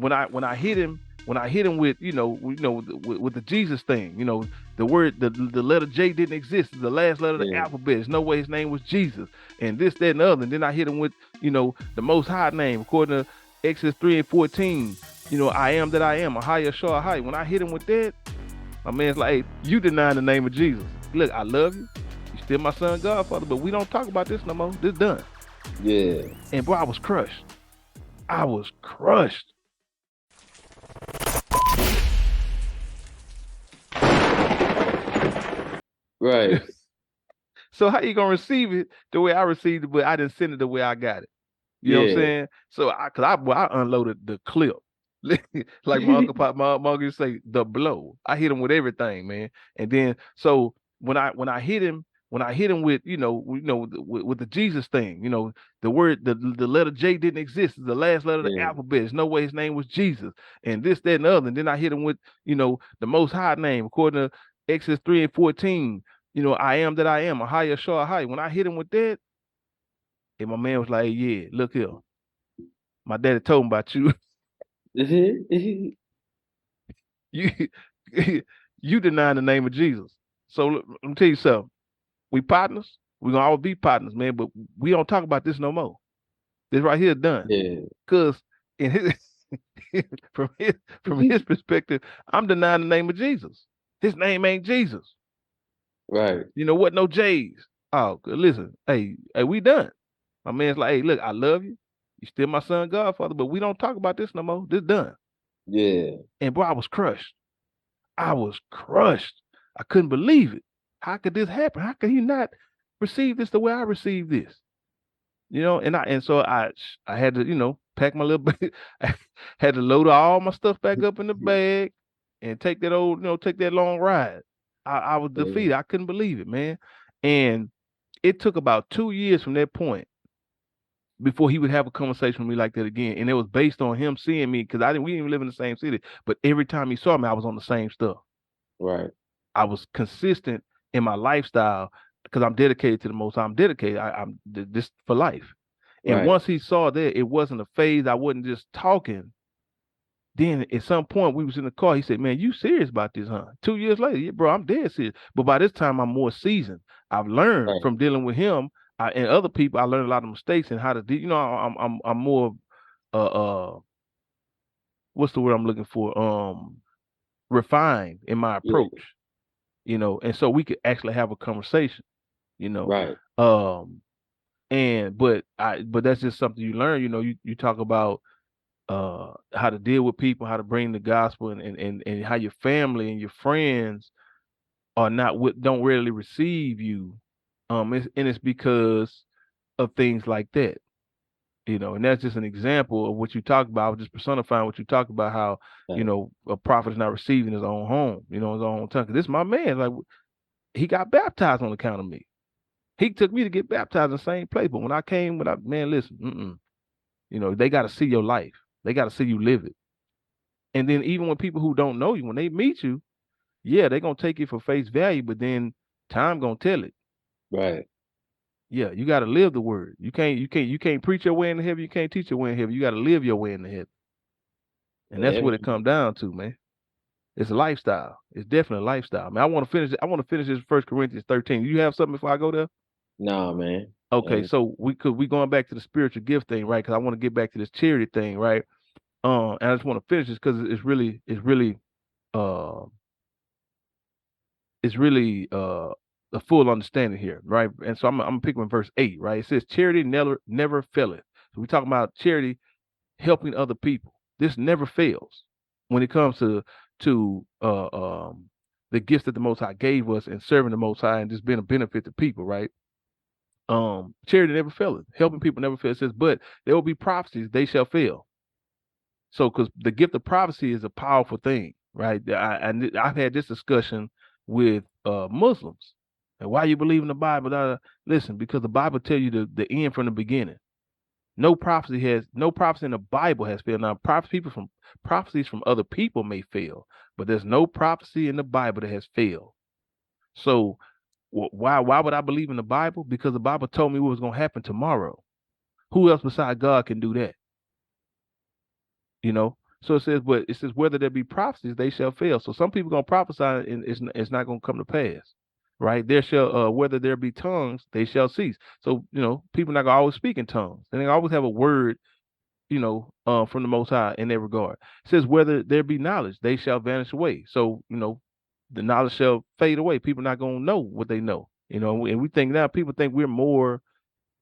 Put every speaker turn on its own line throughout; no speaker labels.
when I hit him with with the Jesus thing, the letter J didn't exist. It's the last letter of the
Yeah.
alphabet. There's no way his name was Jesus, and this, that, and the other. And then I hit him with the Most High name according to Exodus 3:14. I am that I am, a higher, shore, high. When I hit him with that, my man's like, hey, you denying the name of Jesus. Look, I love you. You still my son, Godfather, but we don't talk about this no more. This done.
Yeah.
And bro, I was crushed. I was crushed.
Right.
So how you gonna receive it the way I received it, but I didn't send it the way I got it? You know what I'm
Yeah.
saying? So I unloaded the clip. Like my uncle used to say, the blow. I hit him with everything, man. And then so when I hit him with with the Jesus thing, the letter J didn't exist. It's the last letter of the
Yeah.
alphabet. There's no way his name was Jesus. And this, that, and the other. And then I hit him with, the Most High name according to Exodus 3:14. I am that I am, a higher, shore, high. When I hit him with that, and my man was like, hey, yeah, look here. My daddy told him about you. You you denying the name of Jesus. So let me tell you something. We partners. We're gonna always be partners, man. But we don't talk about this no more. This right here done.
Yeah.
Cause in his from his from his perspective, I'm denying the name of Jesus. His name ain't Jesus.
Right.
You know what? No J's. Oh, listen. Hey, we done. My man's like, hey, look, I love you. You still my son, Godfather, but we don't talk about this no more. This done.
Yeah.
And bro, I was crushed. I was crushed. I couldn't believe it. How could this happen? How could he not receive this the way I received this? And so I had to, pack my little bag. I had to load all my stuff back up in the bag and take that take that long ride. I was
Yeah.
defeated. I couldn't believe it, man. And it took about 2 years from that point before he would have a conversation with me like that again. And it was based on him seeing me because we didn't even live in the same city. But every time he saw me, I was on the same stuff.
Right.
I was consistent in my lifestyle because I'm dedicated to the most. I'm dedicated. I'm this for life. And
Right.
once he saw that it wasn't a phase, I wasn't just talking. Then at some point we was in the car. He said, "Man, you serious about this, huh?" 2 years later, yeah, bro, I'm dead serious. But by this time, I'm more seasoned. I've learned
Right.
from dealing with him and other people. I learned a lot of mistakes and how to deal. I'm more what's the word I'm looking for? Refined in my
Yeah.
approach. And so we could actually have a conversation. You know,
Right.
um, but that's just something you learn. You talk about how to deal with people, how to bring the gospel, and how your family and your friends are not don't rarely receive you. It's because of things like that. And that's just an example of what you talk about. I was just personifying what you talk about, how
Right.
a prophet is not receiving his own home, his own tongue. 'Cause this is my man. Like, he got baptized on account of me. He took me to get baptized in the same place. But when I came, man, listen, they got to see your life. They got to see you live it. And then even when people who don't know you, when they meet you, yeah, they're gonna take it for face value. But then time gonna tell it.
Right.
Yeah, you got to live the word. You can't preach your way into heaven. You can't teach your way in heaven. You got to live your way into heaven. And that's what it
Every
comes down to, man. It's a lifestyle. It's definitely a lifestyle. Man, I want to finish. I want to finish this 1 Corinthians 13. You have something before I go there?
Nah, man.
Okay,
And
so we going back to the spiritual gift thing, right? Because I want to get back to this charity thing, right? And I just want to finish this because uh a full understanding here, right? And so I'm picking verse 8, right? It says charity never faileth. So we talking about charity helping other people. This never fails when it comes to the gifts that the Most High gave us and serving the Most High and just being a benefit to people, right? Charity never faileth. Helping people never fails. It says, but there will be prophecies, they shall fail. So, because the gift of prophecy is a powerful thing, right? I've had this discussion with Muslims. And why you believe in the Bible? Listen, because the Bible tell you the end from the beginning. No prophecy in the Bible has failed. Now, prophecies from other people may fail, but there's no prophecy in the Bible that has failed. So, why would I believe in the Bible? Because the Bible told me what was going to happen tomorrow. Who else besides God can do that? You know. So it says whether there be prophecies, they shall fail. So some people gonna prophesy and it's not gonna come to pass, right? There shall whether there be tongues, they shall cease. So people not gonna always speak in tongues, and they always have a word, from the Most High in that regard. It says whether there be knowledge, they shall vanish away. So the knowledge shall fade away. People not gonna know what they know. And we think now people think we're more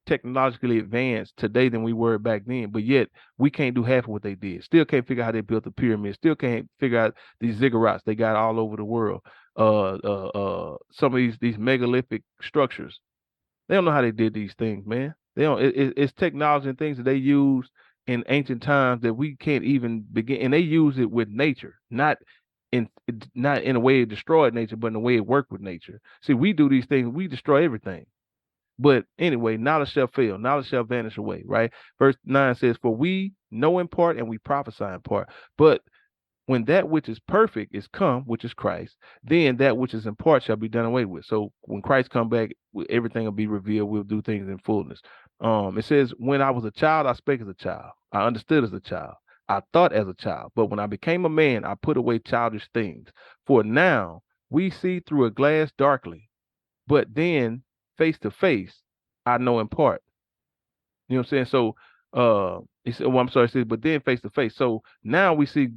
technologically advanced today than we were back then, but yet we can't do half of what they did. Still can't figure out how they built the pyramid. Still can't figure out these ziggurats they got all over the world. Some of these megalithic structures. They don't know how they did these things, man. They don't. It's technology and things that they use in ancient times that we can't even begin. And they use it with nature, in not in a way it destroyed nature, but in a way it worked with nature. See, we do these things, we destroy everything. But anyway, knowledge shall fail, knowledge shall vanish away, right? Verse 9 says, for we know in part and we prophesy in part. But when that which is perfect is come, which is Christ, then that which is in part shall be done away with. So when Christ come back, everything will be revealed. We'll do things in fullness. It says, when I was a child, I spake as a child. I understood as a child. I thought as a child. But when I became a man, I put away childish things. For now we see through a glass darkly, but then face to face, I know in part. You know what I'm saying? So he said, well, I'm sorry, he said, but then face to face. So now we see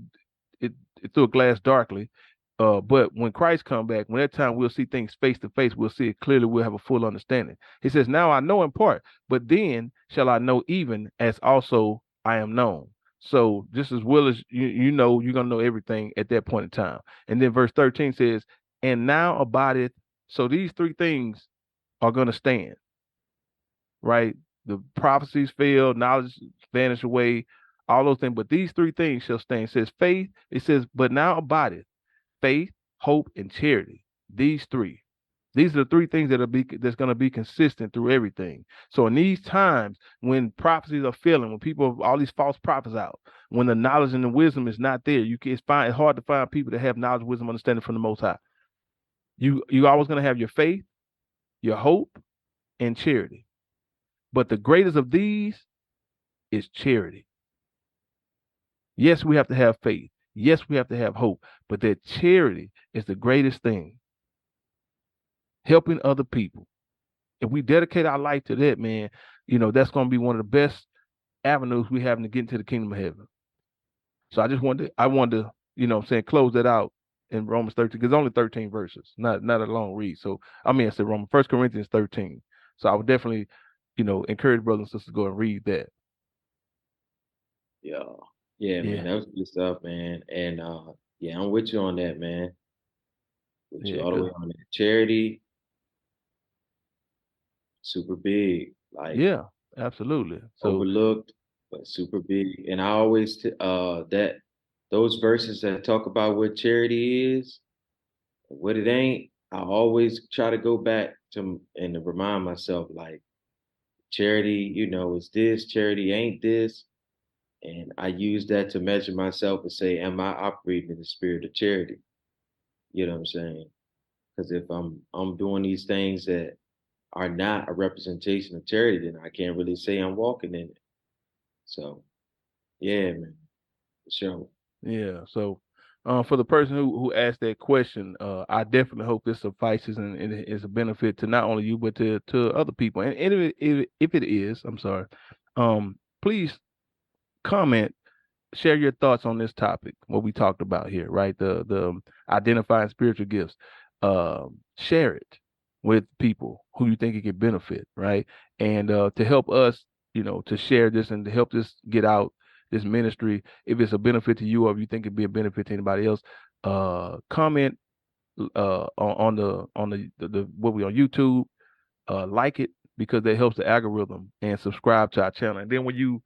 it through a glass darkly. But when Christ come back, when that time we'll see things face to face, we'll see it clearly, we'll have a full understanding. He says, now I know in part, but then shall I know even as also I am known. So just as well as you're gonna know everything at that point in time. And then verse 13 says, and now abideth, so these three things are gonna stand, right? The prophecies fail, knowledge vanish away, all those things. But these three things shall stand. It says faith, it says, but now abideth faith, hope, and charity. These three. These are the three things that's going to be consistent through everything. So in these times when prophecies are failing, when people all these false prophets out, when the knowledge and the wisdom is not there, it's hard to find people that have knowledge, wisdom, understanding from the Most High. You always going to have your faith, your hope, and charity. But the greatest of these is charity. Yes, we have to have faith. Yes, we have to have hope. But that charity is the greatest thing. Helping other people. If we dedicate our life to that, man, that's going to be one of the best avenues we have to get into the kingdom of heaven. So I wanted to, close that out in Romans 13, because it's only 13 verses, not a long read. So I said Romans, 1 Corinthians 13. So I would definitely, encourage brothers and sisters to go and read that.
Yeah. Yeah, man.
Yeah,
That was good stuff, man. And yeah, I'm with you on that, man. With you
yeah,
all the way on that. Charity, super big. Like
yeah, absolutely. So
overlooked, but super big. And I always that those verses that talk about what charity is, what it ain't, I always try to go back to and to remind myself like charity, is this, charity ain't this. And I use that to measure myself and say, am I operating in the spirit of charity? You know what I'm saying? Because if I'm doing these things that are not a representation of charity, then I can't really say I'm walking in it. So yeah, man, for sure.
yeah. So, for the person who asked that question, I definitely hope this suffices and it is a benefit to not only you but to other people. And if it is, I'm sorry, please comment, share your thoughts on this topic, what we talked about here, right? The identifying spiritual gifts. Share it with people who you think it could benefit, right? And to help us, to share this and to help this get out, this ministry, if it's a benefit to you or if you think it'd be a benefit to anybody else, comment on the what we on YouTube, like it because that helps the algorithm, and subscribe to our channel. And then when you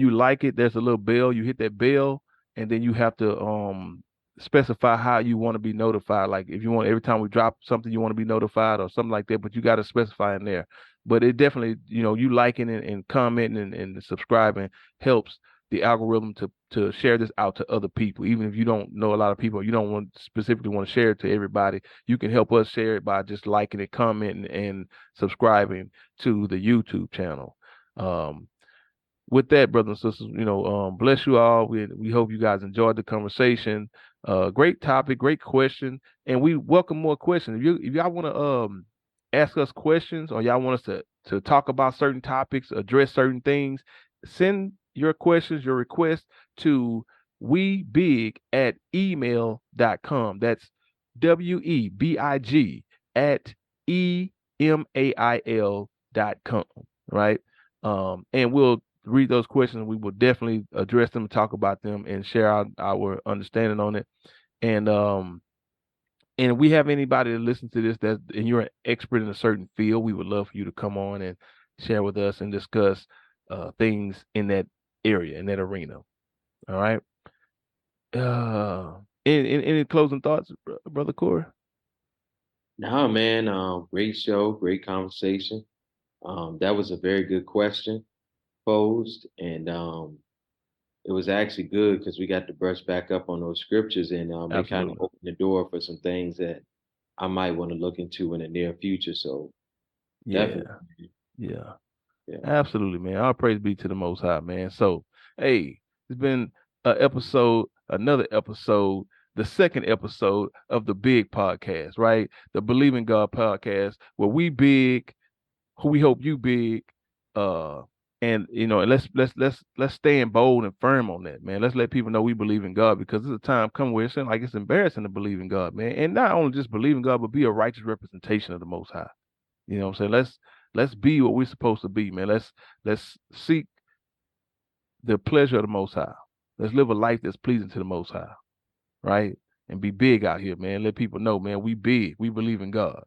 like it, there's a little bell. You hit that bell, and then you have to specify how you want to be notified. Like if you want every time we drop something, you want to be notified or something like that. But you got to specify in there. But it definitely, you liking it and commenting and subscribing helps the algorithm to share this out to other people. Even if you don't know a lot of people, you don't specifically want to share it to everybody. You can help us share it by just liking it, commenting, and subscribing to the YouTube channel. Um, with that, brothers and sisters, bless you all. We hope you guys enjoyed the conversation. Great topic, great question, and we welcome more questions. If y'all want to ask us questions, or y'all want us to talk about certain topics, address certain things, send your questions, your requests to webig@email.com. That's WEBIG at email.com. Right. And we'll read those questions. We will definitely address them, talk about them, and share our understanding on it. And if we have anybody to listen to this and you're an expert in a certain field, we would love for you to come on and share with us and discuss things in that area, in that arena. All right. Any closing thoughts, brother Corey?
Nah, man, great show, great conversation. That was a very good question posed, and it was actually good because we got to brush back up on those scriptures, and it kind of
Absolutely.
opened the door for some things that I might want to look into in the near future. So definitely,
Yeah. Yeah.
yeah.
Absolutely, man. All praise be to the Most High, man. So, hey, it's been another episode, the second episode of the Big Podcast, right? The Believing God podcast, where we big, who we hope you big, uh, and let's stand bold and firm on that, man. Let's let people know we believe in God, because there's a time coming where it seems like it's embarrassing to believe in God, man, and not only just believe in God, but be a righteous representation of the Most High. You know what I'm saying? Let's be what we're supposed to be, man. Let's seek the pleasure of the Most High. Let's live a life that's pleasing to the Most High, right? And be big out here, man. Let people know, man, we big. We believe in God.